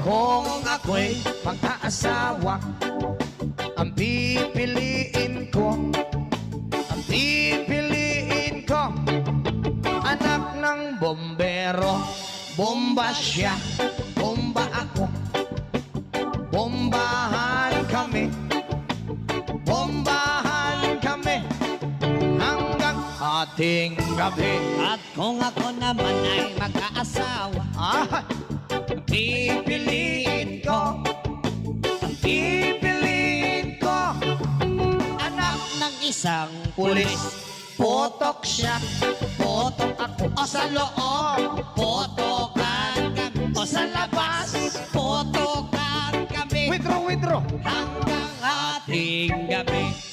Kung ako'y mag-aasawa, ang pipiliin ko, anak ng bombero. Bomba siya, bomba ako, bombahan kami hanggang ating gabi. At kung ako naman ay mag-aasawa, Pipiliin ko, anak ng isang pulis. pulis. Potok siya, potok ako. O sa loob, potokan kami. O sa labas, potokan kami. Withdraw. Hanggang ating gabi.